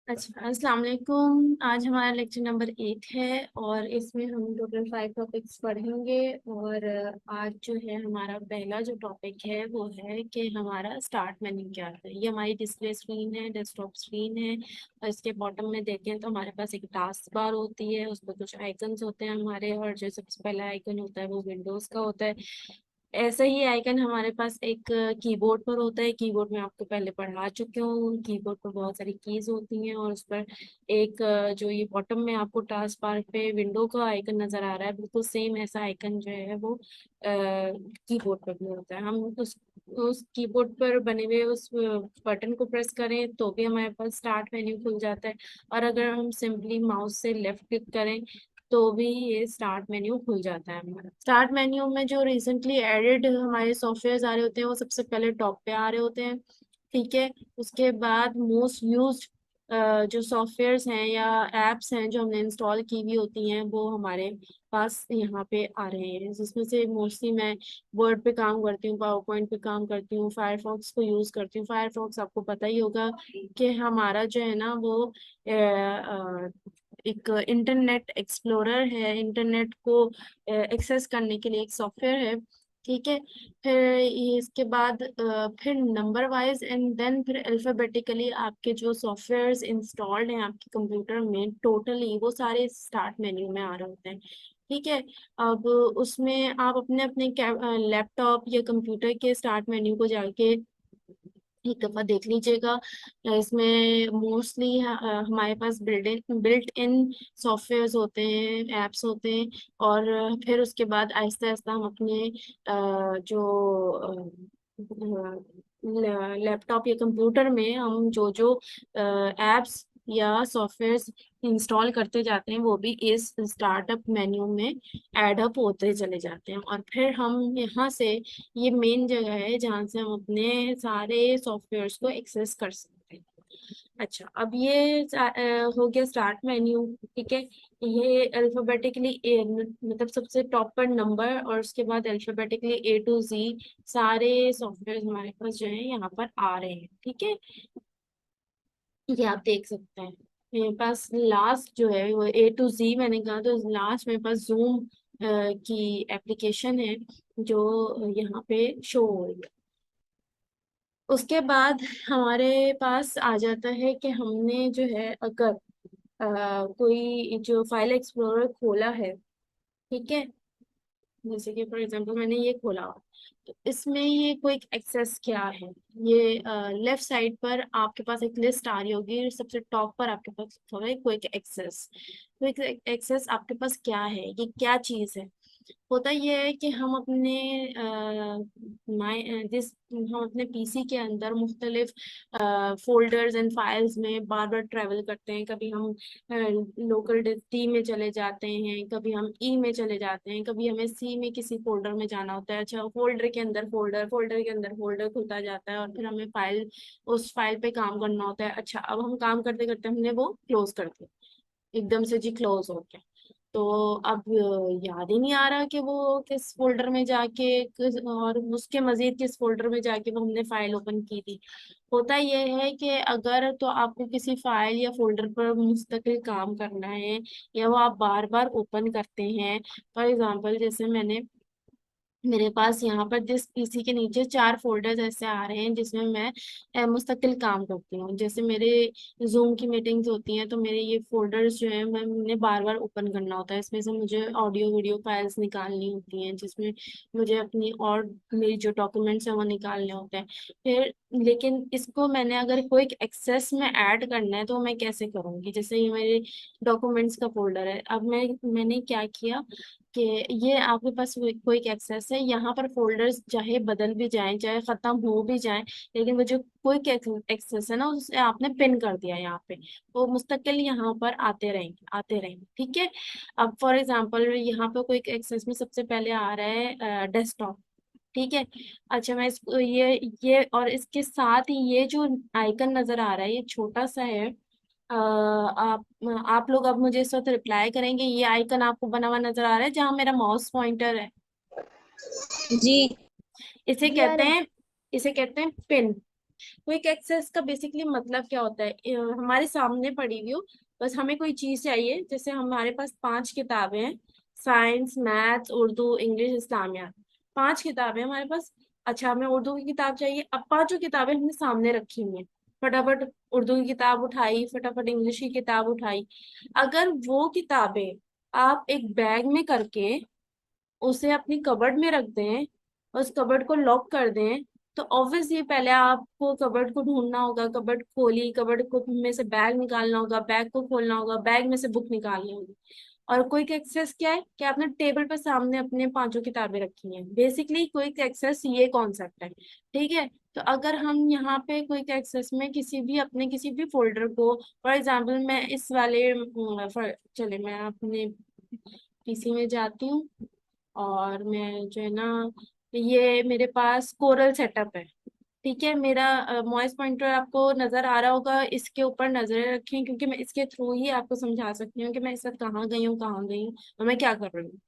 अच्छा, अस्सलाम वालेकुम। आज हमारा लेक्चर नंबर 8 है और इसमें हम टोटल 5 टॉपिक्स पढ़ेंगे। और आज जो है हमारा पहला जो टॉपिक है वो है कि हमारा स्टार्ट मेन्यू क्या है। ये हमारी डिस्प्ले स्क्रीन है, डेस्कटॉप स्क्रीन है। और इसके बॉटम में देखें तो हमारे पास एक टास्क बार होती है, उस पर कुछ आइकन्स होते हैं हमारे, और जो सबसे पहला आइकन होता है वो विंडोज़ का होता है। ऐसे ही आइकन हमारे पास एक कीबोर्ड पर होता है। कीबोर्ड में आपको पहले पढ़ा चुके हूँ, कीबोर्ड पर बहुत सारी कीज होती हैं और उस पर एक जो ये बॉटम में आपको टास्क बार पे विंडो का आइकन नजर आ रहा है, बिल्कुल सेम ऐसा आइकन जो है वो कीबोर्ड पर भी होता है। हम उस कीबोर्ड पर बने हुए उस बटन को प्रेस करें तो भी हमारे पास स्टार्ट मेन्यू खुल जाता है। और अगर हम सिंपली माउस से लेफ्ट क्लिक करें तो भी ये स्टार्ट मेन्यू खुल जाता है हमारा। स्टार्ट मेन्यू में जो रिसेंटली एडेड हमारे सॉफ्टवेयर आ रहे होते हैं वो सबसे पहले टॉप पे आ रहे होते हैं। ठीक है। उसके बाद मोस्ट यूज्ड जो सॉफ्टवेयर्स हैं या एप्स हैं जो हमने इंस्टॉल की हुई होती हैं वो हमारे पास यहाँ पे आ रहे हैं, जिसमें से मोस्टली मैं वर्ड पे काम करती हूँ, पावर पॉइंट पे काम करती हूँ, फायरफॉक्स को यूज़ करती हूँ। फायरफॉक्स आपको पता ही होगा कि हमारा जो है ना वो एक इंटरनेट एक्सप्लोरर है, इंटरनेट को एक्सेस करने के लिए एक सॉफ्टवेयर है। ठीक है। फिर इसके बाद फिर नंबर वाइज एंड देन फिर अल्फाबेटिकली आपके जो सॉफ्टवेयर्स इंस्टॉल्ड हैं आपके कंप्यूटर में टोटली वो सारे स्टार्ट मेन्यू में आ रहे होते हैं। ठीक है। अब उसमें आप अपने अपने लैपटॉप या कंप्यूटर के स्टार्ट मेन्यू को जाके एक दफा देख लीजिएगा। इसमें मोस्टली हमारे पास बिल्ट इन सॉफ्टवेयर्स होते हैं, एप्स होते हैं। और फिर उसके बाद आहिस्ता आहिस्ता हम अपने जो लैपटॉप या कंप्यूटर में हम जो जो एप्स या सॉफ्टवेयर्स इंस्टॉल करते जाते हैं वो भी इस स्टार्टअप मेन्यू में ऐड अप होते चले जाते हैं। और फिर हम यहाँ से, ये मेन जगह है जहाँ से हम अपने सारे सॉफ्टवेयर्स को एक्सेस कर सकते हैं। अच्छा, अब ये हो गया स्टार्ट मेन्यू। ठीक है। ये अल्फाबेटिकली मतलब सबसे टॉप पर नंबर और उसके बाद अल्फाबेटिकली A to Z सारे सॉफ्टवेयर हमारे पास जो है यहाँ पर आ रहे हैं। ठीक है। ये आप देख सकते हैं। मेरे पास लास्ट जो है वो A to Z मैंने कहा, तो लास्ट मेरे पास जूम की एप्लीकेशन है जो यहाँ पे शो हो रही है। उसके बाद हमारे पास आ जाता है कि हमने जो है अगर कोई जो फाइल एक्सप्लोरर खोला है। ठीक है। जैसे कि फॉर एग्जांपल मैंने ये खोला हुआ, तो इसमें ये क्विक एक्सेस क्या है। ये लेफ्ट साइड पर आपके पास एक लिस्ट आ रही होगी, सबसे टॉप पर आपके पास होगा क्विक एक्सेस। क्विक एक्सेस आपके पास क्या है, ये क्या चीज़ है। होता यह है कि हम अपने जिस हम अपने पीसी के अंदर मुख्तलिफ फोल्डर्स एंड फाइल्स में बार बार ट्रैवल करते हैं। कभी हम लोकल टी में चले जाते हैं, कभी हम ई में चले जाते हैं, कभी हमें सी में किसी फोल्डर में जाना होता है। अच्छा, फोल्डर के अंदर फोल्डर, फोल्डर के अंदर फोल्डर खुलता जाता है और फिर हमें फाइल, उस फाइल पे काम करना होता है। अच्छा, अब हम काम करते करते हमने वो क्लोज कर दिया, एकदम से जी क्लोज हो गया। तो अब याद ही नहीं आ रहा कि वो किस फोल्डर में जाके और उसके मजीद किस फोल्डर में जाके वो हमने फाइल ओपन की थी। होता यह है कि अगर तो आपको किसी फाइल या फोल्डर पर मुस्तकिल काम करना है या वो आप बार बार ओपन करते हैं, फॉर एग्जांपल जैसे मेरे पास यहाँ पर जिस पीसी के नीचे 4 फोल्डर्स ऐसे आ रहे हैं जिसमें मैं मुस्तकिल काम करती हूँ। जैसे मेरे जूम की मीटिंग्स होती हैं तो मेरे ये फोल्डर्स जो हैं मैंने बार बार ओपन करना होता है। इसमें से मुझे ऑडियो वीडियो फाइल्स निकालनी होती हैं जिसमें मुझे अपनी और मेरी जो डॉक्यूमेंट्स हैं वो निकालने होते हैं। फिर लेकिन इसको मैंने अगर कोई एक्सेस में ऐड करना है तो मैं कैसे करूँगी। जैसे ये मेरे डॉक्यूमेंट्स का फोल्डर है, अब मैंने क्या किया कि ये आपके पास कोई एक्सेस है, यहाँ पर फोल्डर्स चाहे बदल भी जाएं चाहे खत्म हो भी जाएं, लेकिन वो जो कोई एक्सेस है ना उसे आपने पिन कर दिया यहाँ पे, वो मुस्तकिल यहाँ पर आते रहेंगे आते रहेंगे। ठीक है। अब फॉर एग्जांपल यहाँ पे कोई एक्सेस में सबसे पहले आ रहा है डेस्कटॉप। ठीक है। अच्छा, मैं इसको ये और इसके साथ ही ये जो आइकन नजर आ रहा है ये छोटा सा है। आप लोग अब मुझे इस वक्त रिप्लाई करेंगे, ये आइकन आपको बना हुआ नजर आ रहा है जहाँ मेरा माउस पॉइंटर है। जी। इसे जी आ कहते रहा है। हैं इसे कहते हैं पिन। क्विक एक्सेस का बेसिकली मतलब क्या होता है, हमारे सामने पड़ी हुई हो, बस हमें कोई चीज चाहिए, जैसे हमारे पास 5 किताबें हैं, science, maths, Urdu, English, Islamia, 5 किताबें हमारे पास। अच्छा, हमें उर्दू की किताब चाहिए, अब 5 किताबें हमने सामने रखी हुई हैं, फटाफट उर्दू की किताब उठाई, फटाफट इंग्लिश की किताब उठाई। अगर वो किताबें आप एक बैग में करके उसे अपनी कबर्ड में रख दें, उस कबर्ड को लॉक कर दें, तो ऑब्वियसली पहले आपको कबर्ड को ढूंढना होगा, कबर्ड खोली, कबर्ड को में से बैग निकालना होगा, बैग को खोलना होगा, बैग में से बुक निकालनी होगी। और क्विक एक्सेस क्या है कि आपने टेबल पर सामने अपने 5 किताबें रखी हैं, बेसिकली क्विक एक्सेस ये कॉन्सेप्ट है। ठीक है, तो अगर हम यहाँ पे क्विक एक्सेस में किसी भी अपने किसी भी फोल्डर को, फॉर एग्जांपल मैं इस वाले चले मैं अपने पीसी में जाती हूँ, और मैं जो है ना, ये मेरे पास कोरल सेटअप है। ठीक है, मेरा वॉइस पॉइंटर आपको नजर आ रहा होगा, इसके ऊपर नजरें रखें, क्योंकि मैं इसके थ्रू ही आपको समझा सकती हूँ कि मैं इस वक्त कहाँ गई हूँ, कहाँ गई हूँ और मैं क्या कर रही हूँ।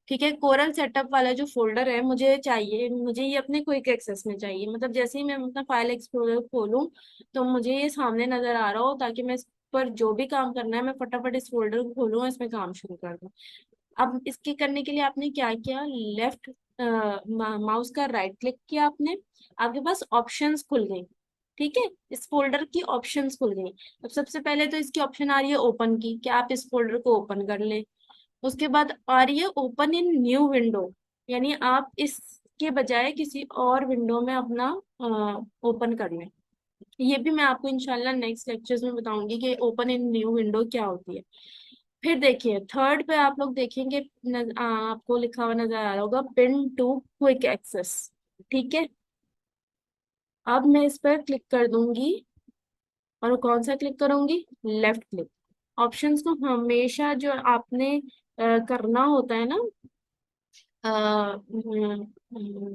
ठीक है, कोरल सेटअप वाला जो फोल्डर है मुझे चाहिए, मुझे ये अपने क्विक एक्सेस में चाहिए, मतलब जैसे ही मैं अपना फाइल एक्सप्लोरर खोलूँ तो मुझे ये सामने नजर आ रहा हो, ताकि मैं इस पर जो भी काम करना है मैं फटाफट इस फोल्डर को खोलूँ और इसमें काम शुरू कर दूँ। अब इसके करने के लिए आपने क्या किया, लेफ्ट माउस का राइट क्लिक किया आपने, आपके पास ऑप्शंस खुल गई। ठीक है, इस फोल्डर की ऑप्शंस खुल गई। अब सबसे पहले तो इसकी ऑप्शन आ रही है ओपन की, कि आप इस फोल्डर को ओपन कर लें। उसके बाद आ रही है ओपन इन न्यू विंडो, यानी आप इसके बजाय किसी और विंडो में अपना ओपन कर लें। ये भी मैं आपको इंशाल्लाह नेक्स्ट लेक्चर्स में बताऊंगी कि ओपन इन न्यू विंडो क्या होती है। फिर देखिए थर्ड पे आप लोग देखेंगे, आपको लिखा हुआ नजर आ रहा होगा पिन टू क्विक एक्सेस। ठीक है, अब मैं इस पर क्लिक कर दूंगी, और कौन सा क्लिक करूंगी, लेफ्ट क्लिक। ऑप्शंस को हमेशा जो आपने करना होता है ना,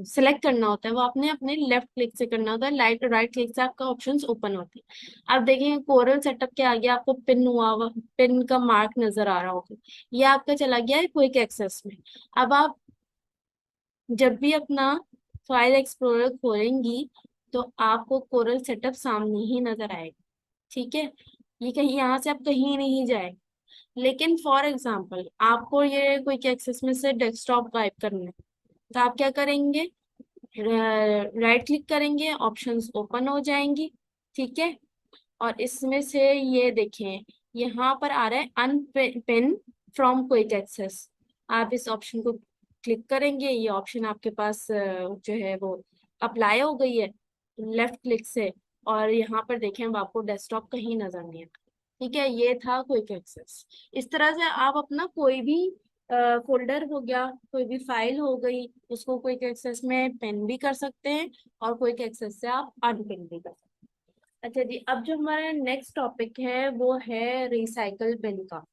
सिलेक्ट करना होता है, वो आपने अपने लेफ्ट क्लिक से करना होता है, राइट क्लिक से आपका ऑप्शंस ओपन होते हैं। अब देखिए कोरल सेटअप के आगे आपको पिन हुआ हुआ, पिन का मार्क नजर आ रहा होगा, ये आपका चला गया है क्विक एक्सेस में। अब आप जब भी अपना फाइल एक्सप्लोरर खोलेंगी तो आपको कोरल सेटअप सामने ही नजर आएगा। ठीक है, ये कहीं यहाँ से आप कहीं नहीं जाए। लेकिन फॉर एग्जाम्पल आपको ये क्विक एक्सेस में से डेस्कटॉप गायब करना है, तो आप क्या करेंगे, राइट क्लिक करेंगे, ऑप्शंस ओपन हो जाएंगी। ठीक है, और इसमें से ये देखें, यहाँ पर आ रहा है अनपिन फ्रॉम क्विक एक्सेस। आप इस ऑप्शन को क्लिक करेंगे, ये ऑप्शन आपके पास जो है वो अप्लाई हो गई है लेफ्ट क्लिक से। और यहाँ पर देखें, अब आपको डेस्कटॉप कहीं नजर नहीं आता। ठीक है, ये था क्विक एक्सेस। इस तरह से आप अपना कोई भी फोल्डर हो गया, कोई भी फाइल हो गई, उसको क्विक एक्सेस में पेन भी कर सकते हैं, और क्विक एक्सेस से आप अनपिन भी कर सकते हैं। अच्छा जी, अब जो हमारा नेक्स्ट टॉपिक है वो है रिसाइकल बिन का।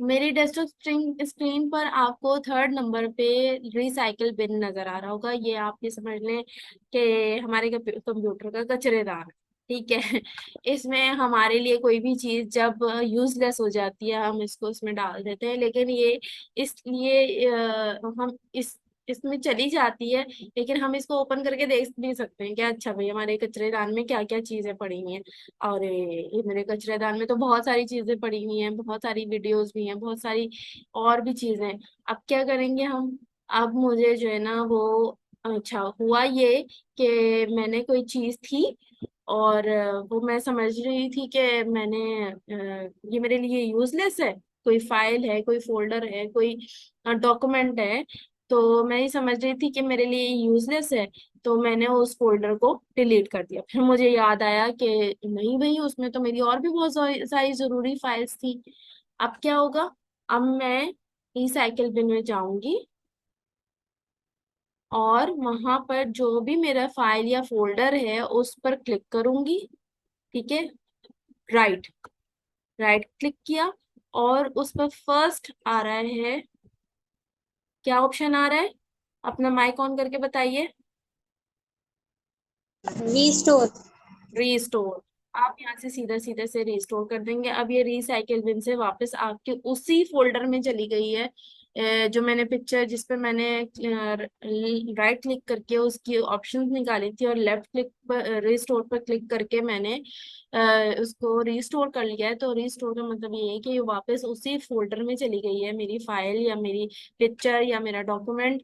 मेरी डेस्कटॉप स्क्रीन स्क्रीन पर आपको थर्ड नंबर पे रिसाइकल बिन नजर आ रहा होगा, ये आप ये समझ लें कि हमारे कंप्यूटर का कचरेदान है। ठीक है, इसमें हमारे लिए कोई भी चीज जब यूजलेस हो जाती है हम इसको इसमें डाल देते हैं, लेकिन ये इसलिए हम इसमें चली जाती है, लेकिन हम इसको ओपन करके देख नहीं सकते हैं कि अच्छा भाई हमारे कचरेदान में क्या क्या चीजें पड़ी हुई हैं। और ये मेरे कचरेदान में तो बहुत सारी चीजें पड़ी हुई हैं, बहुत सारी वीडियोस भी हैं, बहुत सारी और भी चीजें हैं। अब क्या करेंगे हम, अब मुझे जो है ना वो, अच्छा हुआ ये कि मैंने कोई चीज थी, और वो मैं समझ रही थी कि मैंने ये मेरे लिए यूजलेस है, कोई फाइल है, कोई फोल्डर है, कोई डॉक्यूमेंट है, तो मैं ये समझ रही थी कि मेरे लिए यूजलेस है, तो मैंने उस फोल्डर को डिलीट कर दिया। फिर मुझे याद आया कि नहीं भाई, उसमें तो मेरी और भी बहुत सारी जरूरी फाइल्स थी। अब क्या होगा, अब मैं रिसाइकिल बिन में जाऊंगी, और वहां पर जो भी मेरा फाइल या फोल्डर है उस पर क्लिक करूंगी। ठीक है, राइट राइट क्लिक किया, और उस पर फर्स्ट आ रहा है, क्या ऑप्शन आ रहा है, अपना माइक ऑन करके बताइए। रीस्टोर। रीस्टोर। आप यहाँ से सीधा सीधे से रीस्टोर कर देंगे। अब ये रिसाइकिल बिन से वापस आपके उसी फोल्डर में चली गई है जो मैंने पिक्चर जिस पे मैंने राइट क्लिक करके उसकी ऑप्शंस निकाली थी और लेफ्ट क्लिक पर रिस्टोर पर क्लिक करके मैंने उसको रिस्टोर कर लिया है। तो रिस्टोर का मतलब ये है कि ये वापस उसी फोल्डर में चली गई है, मेरी फाइल या मेरी पिक्चर या मेरा डॉक्यूमेंट,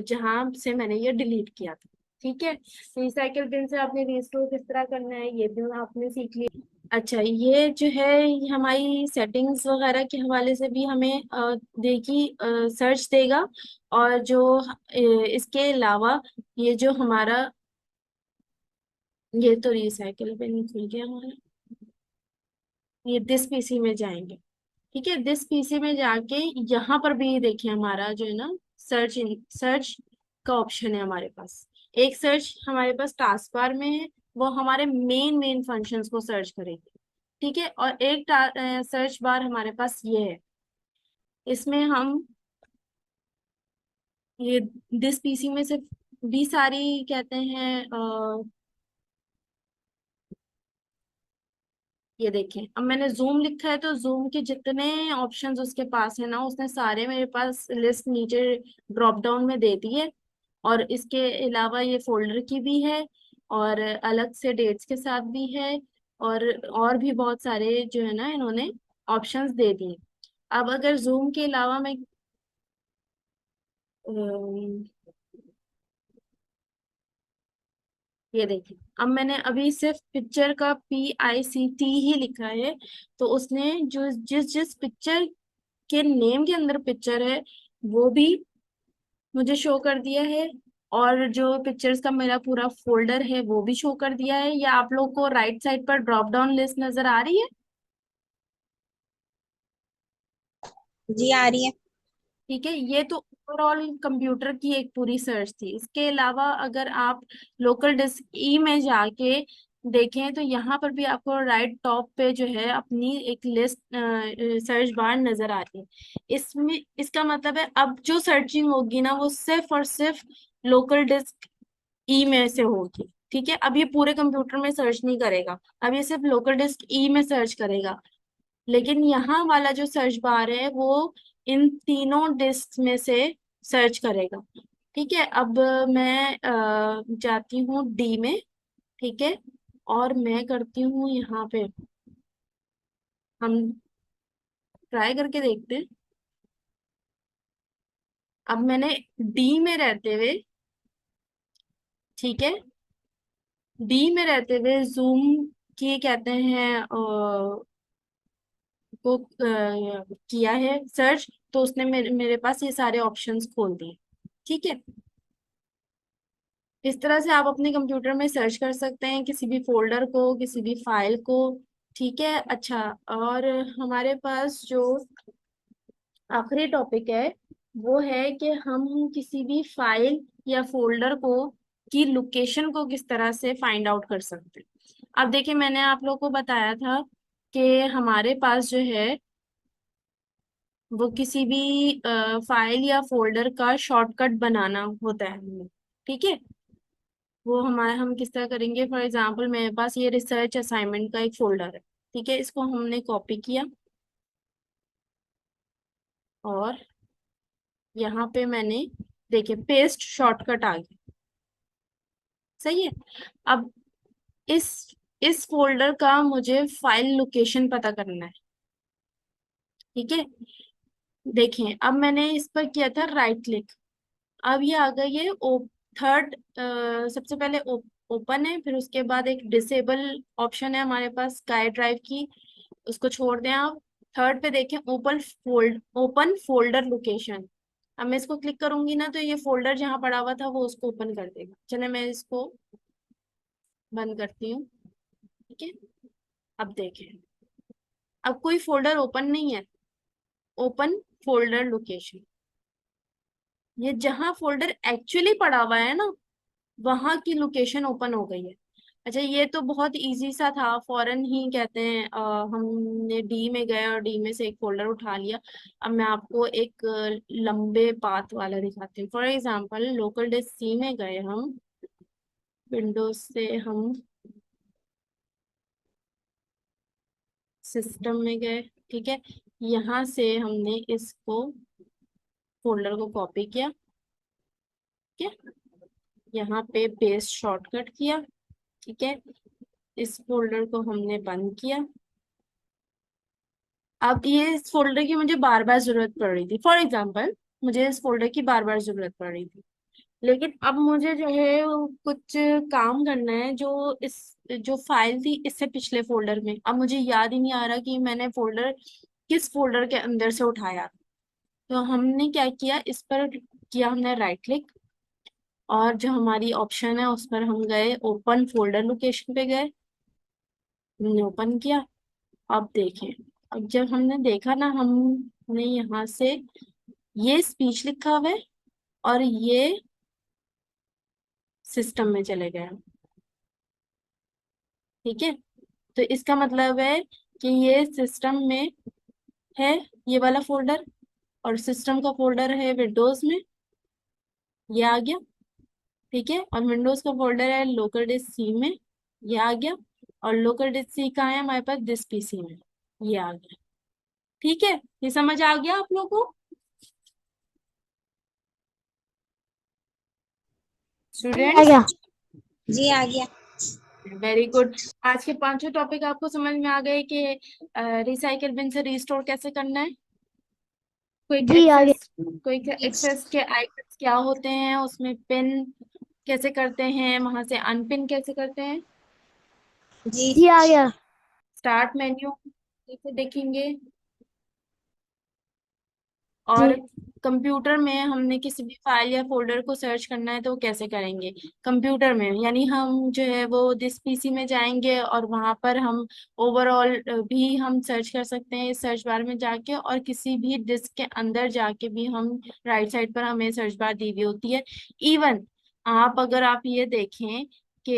जहां से मैंने ये डिलीट किया था। ठीक है, रिसाइकिल बिन से आपने रिस्टोर किस तरह करना है ये भी आपने सीख लिया। अच्छा, ये जो है ये हमारी सेटिंग्स वगैरह के हवाले से भी हमें देखी सर्च देगा। और जो इसके अलावा ये जो हमारा, ये तो रिसाइकिल पे नहीं खुल गया हमारा, ये दिस पीसी में जाएंगे। ठीक है, दिस पीसी में जाके यहाँ पर भी देखिए हमारा जो है ना सर्च का ऑप्शन है हमारे पास। एक सर्च हमारे पास टास्क बार में है, वो हमारे मेन मेन फंक्शंस को सर्च करेगी। ठीक है, और एक सर्च बार हमारे पास ये है, इसमें हम ये दिस पीसी में से भी सारी कहते हैं ये देखें, अब मैंने जूम लिखा है तो जूम के जितने ऑप्शंस उसके पास है ना, उसने सारे मेरे पास लिस्ट नीचे ड्रॉप डाउन में दे दी है। और इसके अलावा ये फोल्डर की भी है, और अलग से डेट्स के साथ भी है, और भी बहुत सारे जो है ना इन्होंने ऑप्शंस दे दिए। अब अगर जूम के अलावा मैं अम, ये देखिए, अब मैंने अभी सिर्फ पिक्चर का PICT ही लिखा है, तो उसने जो जिस जिस पिक्चर के नेम के अंदर पिक्चर है वो भी मुझे शो कर दिया है, और जो पिक्चर्स का मेरा पूरा फोल्डर है वो भी शो कर दिया है। या आप लोग को राइट साइड पर ड्रॉप डाउन लिस्ट नजर आ रही है? जी आ रही है। ठीक है, ये तो ओवरऑल कंप्यूटर की एक पूरी सर्च थी। इसके अलावा अगर आप लोकल डिस्क ई में जाके देखें तो यहाँ पर भी आपको राइट टॉप पे जो है अपनी एक लिस्ट सर्च बार नजर आ रही है। इसमें इसका मतलब है अब जो सर्चिंग होगी ना वो सिर्फ और सिर्फ लोकल डिस्क ई में से होगी। ठीक है, अब ये पूरे कंप्यूटर में सर्च नहीं करेगा, अब ये सिर्फ लोकल डिस्क ई में सर्च करेगा। लेकिन यहाँ वाला जो सर्च बार है वो इन तीनों डिस्क में से सर्च करेगा। ठीक है, अब मैं जाती हूँ डी में। ठीक है, और मैं करती हूँ यहाँ पे, हम ट्राई करके देखते हैं। अब मैंने डी में रहते हुए, ठीक है, डी में रहते हुए जूम की कहते हैं को किया है सर्च, तो उसने मेरे पास ये सारे ऑप्शंस खोल दिए। ठीक है, इस तरह से आप अपने कंप्यूटर में सर्च कर सकते हैं किसी भी फोल्डर को, किसी भी फाइल को। ठीक है, अच्छा, और हमारे पास जो आखिरी टॉपिक है वो है कि हम किसी भी फाइल या फोल्डर को की लोकेशन को किस तरह से फाइंड आउट कर सकते हैं। अब देखिए, मैंने आप लोग को बताया था कि हमारे पास जो है वो किसी भी फाइल या फोल्डर का शॉर्टकट बनाना होता है हमें। ठीक है, वो हमारे हम किस तरह करेंगे, फॉर एग्जांपल मेरे पास ये रिसर्च असाइनमेंट का एक फोल्डर है। ठीक है, इसको हमने कॉपी किया और यहाँ पे मैंने देखिए पेस्ट शॉर्टकट आ गया। सही है, अब इस इस फोल्डर का मुझे फाइल लोकेशन पता करना है। ठीक है, देखें, अब मैंने इस पर किया था राइट क्लिक, अब ये आ गई है थर्ड, सबसे पहले ओपन है, फिर उसके बाद एक डिसेबल ऑप्शन है हमारे पास स्काई ड्राइव की, उसको छोड़ दें आप। थर्ड पे देखें ओपन फोल्डर लोकेशन। अब मैं इसको क्लिक करूंगी ना तो ये फोल्डर जहाँ पड़ा हुआ था वो उसको ओपन कर देगा। चले मैं इसको बंद करती हूँ। ठीक है, अब देखें, अब कोई फोल्डर ओपन नहीं है, ओपन फोल्डर लोकेशन, ये जहाँ फोल्डर एक्चुअली पड़ा हुआ है ना वहां की लोकेशन ओपन हो गई है। अच्छा, ये तो बहुत इजी सा था, फौरन ही कहते हैं हमने डी में गए और डी में से एक फोल्डर उठा लिया। अब मैं आपको एक लंबे पाथ वाला दिखाती हूँ। For example local disk C में गए हम, विंडोज से हम सिस्टम में गए। ठीक है, यहाँ से हमने इसको फोल्डर को कॉपी किया, ठीक है, यहाँ पे पेस्ट शॉर्टकट किया, ठीक है, इस फोल्डर को हमने बंद किया। अब ये इस फोल्डर की मुझे बार बार जरूरत पड़ रही थी, फॉर एग्जाम्पल मुझे इस फोल्डर की बार बार जरूरत पड़ रही थी, लेकिन अब मुझे जो है वो कुछ काम करना है जो इस जो फाइल थी इससे पिछले फोल्डर में, अब मुझे याद ही नहीं आ रहा कि मैंने फोल्डर किस फोल्डर के अंदर से उठाया। तो हमने क्या किया, इस पर किया हमने राइट क्लिक, और जो हमारी ऑप्शन है उस पर हम गए, ओपन फोल्डर लोकेशन पे गए, हमने ओपन किया। अब देखें, अब जब हमने देखा ना, हमने यहाँ से ये स्पीच लिखा हुआ है और ये सिस्टम में चले गए, ठीक है। तो इसका मतलब है कि ये सिस्टम में है, ये वाला फोल्डर, और सिस्टम का फोल्डर है विंडोज में, ये आ गया, ठीक है, और विंडोज का फोल्डर है लोकल डिस्क सी में, ये आ गया, और लोकल डिस्क सी कहाँ है हमारे पास, दिस पीसी में, ये आ गया, ठीक है। ये समझ आ गया आप लोगों को आ स्टूडेंट्स? गया। जी आ गया। Very good. आज के पांचों टॉपिक आपको समझ में आ गए कि रिसाइकिल बिन से रिस्टोर कैसे करना है, क्विक जी आ एक्सेस, गया। क्विक एक्सेस के आइटम्स क्या होते हैं, उसमें पिन कैसे करते हैं, वहां से अनपिन कैसे करते हैं, जी जी आ गया। स्टार्ट मेन्यू कैसे देखेंगे, जी और कंप्यूटर में हमने किसी भी फाइल या फोल्डर को सर्च करना है तो वो कैसे करेंगे कंप्यूटर में, यानी हम जो है वो दिस पीसी में जाएंगे और वहां पर हम ओवरऑल भी हम सर्च कर सकते हैं इस सर्च बार में जाके, और किसी भी डिस्क के अंदर जाके भी हम, राइट साइड पर हमें सर्च बार दी हुई होती है। इवन आप अगर आप ये देखें कि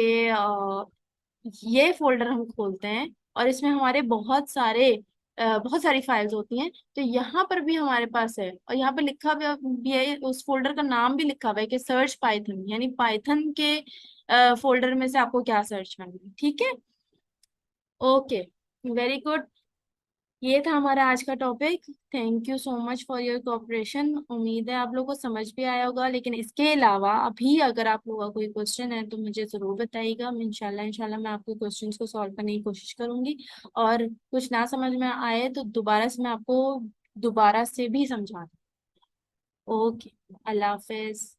ये फोल्डर हम खोलते हैं और इसमें हमारे बहुत सारी फाइल्स होती हैं, तो यहाँ पर भी हमारे पास है, और यहाँ पे लिखा भी है, उस फोल्डर का नाम भी लिखा हुआ है कि सर्च पाइथन, यानी पाइथन के फोल्डर में से आपको क्या सर्च करना है, ठीक है। Okay, very good. ये था हमारा आज का topic. Thank you so much for your cooperation. उम्मीद है आप लोगों को समझ भी आया होगा, लेकिन इसके अलावा अभी अगर आप लोगों का कोई क्वेश्चन है तो मुझे ज़रूर बताइएगा। मैं इंशाल्लाह मैं आपके क्वेश्चंस को सॉल्व करने की कोशिश करूंगी, और कुछ ना समझ में आए तो दोबारा से मैं आपको दोबारा से भी समझा दूँ। ओके, अल्लाह हाफिज।